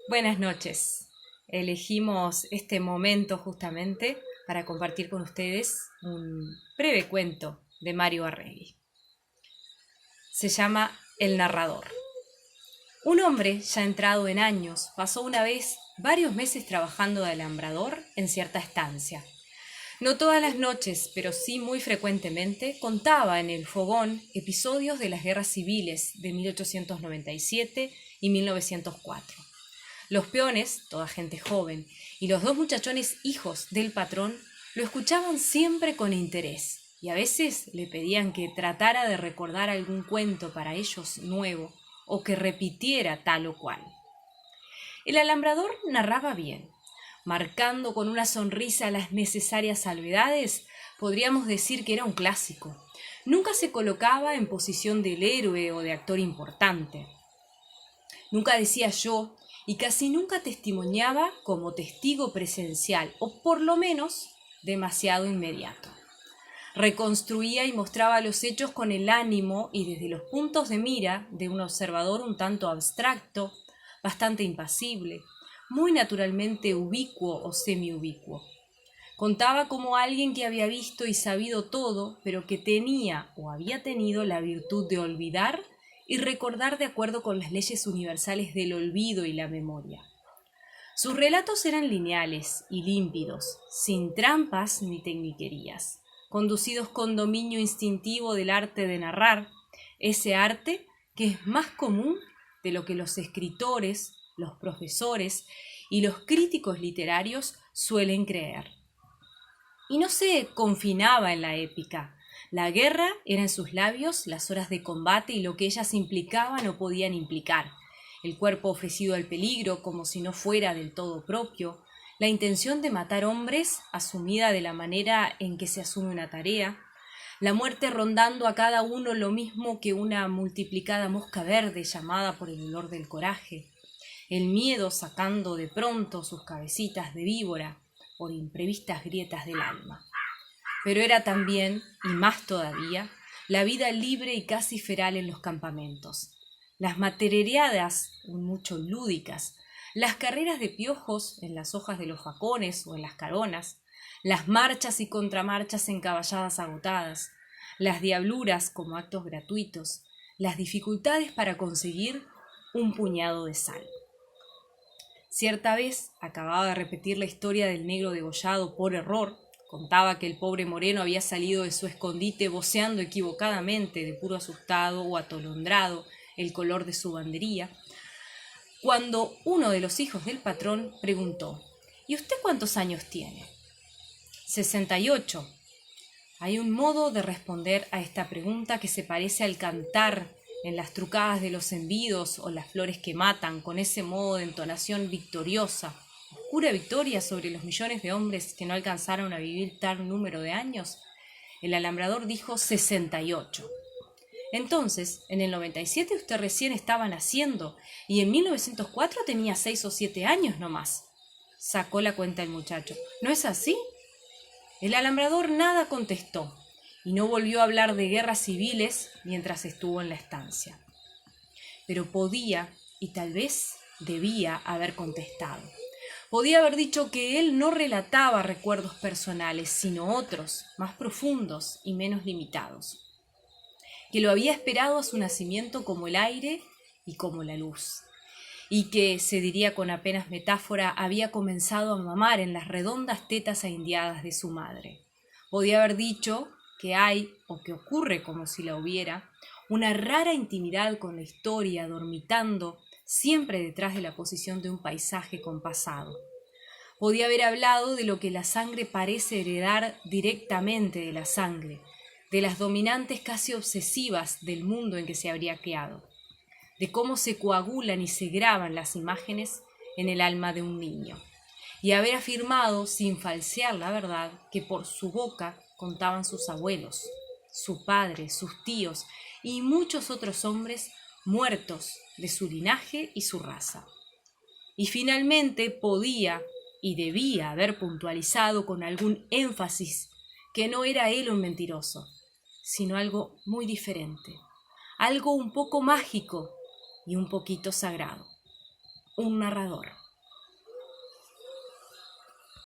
Buenas noches. Elegimos este momento justamente para compartir con ustedes un breve cuento de Mario Arregui. Se llama El narrador. Un hombre ya entrado en años pasó una vez varios meses trabajando de alambrador en cierta estancia. No todas las noches, pero sí muy frecuentemente, contaba en el fogón episodios de las guerras civiles de 1897 y 1904. Los peones, toda gente joven, y los dos muchachones hijos del patrón lo escuchaban siempre con interés, y a veces le pedían que tratara de recordar algún cuento para ellos nuevo, o que repitiera tal o cual. El alambrador narraba bien, marcando con una sonrisa las necesarias salvedades. Podríamos decir que era un clásico. Nunca se colocaba en posición del héroe o de actor importante. Nunca decía yo y casi nunca testimoniaba como testigo presencial, o por lo menos demasiado inmediato. Reconstruía y mostraba los hechos con el ánimo y desde los puntos de mira de un observador un tanto abstracto, bastante impasible, muy naturalmente ubicuo o semiubicuo. Contaba como alguien que había visto y sabido todo, pero que tenía o había tenido la virtud de olvidar y recordar de acuerdo con las leyes universales del olvido y la memoria. Sus relatos eran lineales y límpidos, sin trampas ni tecniquerías, conducidos con dominio instintivo del arte de narrar, ese arte que es más común de lo que los escritores, los profesores y los críticos literarios suelen creer. Y no se confinaba en la épica. La guerra era en sus labios, las horas de combate y lo que ellas implicaban o podían implicar, el cuerpo ofrecido al peligro como si no fuera del todo propio, la intención de matar hombres asumida de la manera en que se asume una tarea, la muerte rondando a cada uno lo mismo que una multiplicada mosca verde llamada por el olor del coraje, el miedo sacando de pronto sus cabecitas de víbora por imprevistas grietas del alma. Pero era también, y más todavía, la vida libre y casi feral en los campamentos, las materereadas, mucho lúdicas, las carreras de piojos en las hojas de los facones o en las caronas, las marchas y contramarchas en caballadas agotadas, las diabluras como actos gratuitos, las dificultades para conseguir un puñado de sal. Cierta vez acababa de repetir la historia del negro degollado por error. Contaba que el pobre moreno había salido de su escondite voceando equivocadamente, de puro asustado o atolondrado, el color de su bandería, cuando uno de los hijos del patrón preguntó: ¿Y usted cuántos años tiene? 68. Hay un modo de responder a esta pregunta que se parece al cantar en las trucadas de los envidos o las flores que matan, con ese modo de entonación victoriosa, oscura victoria sobre los millones de hombres que no alcanzaron a vivir tal número de años. El alambrador dijo 68. Entonces, en el 97 usted recién estaba naciendo y en 1904 tenía 6 o 7 años nomás. Sacó la cuenta el muchacho. ¿No es así? El alambrador nada contestó y no volvió a hablar de guerras civiles mientras estuvo en la estancia. Pero podía, y tal vez debía, haber contestado. Podía haber dicho que él no relataba recuerdos personales, sino otros, más profundos y menos limitados, que lo había esperado a su nacimiento como el aire y como la luz, y que, se diría con apenas metáfora, había comenzado a mamar en las redondas tetas ahindiadas de su madre. Podía haber dicho que hay, o que ocurre como si la hubiera, una rara intimidad con la historia dormitando siempre detrás de la posición de un paisaje compasado. Podía haber hablado de lo que la sangre parece heredar directamente de la sangre, de las dominantes casi obsesivas del mundo en que se habría criado, de cómo se coagulan y se graban las imágenes en el alma de un niño, y haber afirmado, sin falsear la verdad, que por su boca contaban sus abuelos, su padre, sus tíos y muchos otros hombres muertos de su linaje y su raza. Y finalmente podía y debía haber puntualizado con algún énfasis que no era él un mentiroso, sino algo muy diferente, algo un poco mágico y un poquito sagrado. un narrador.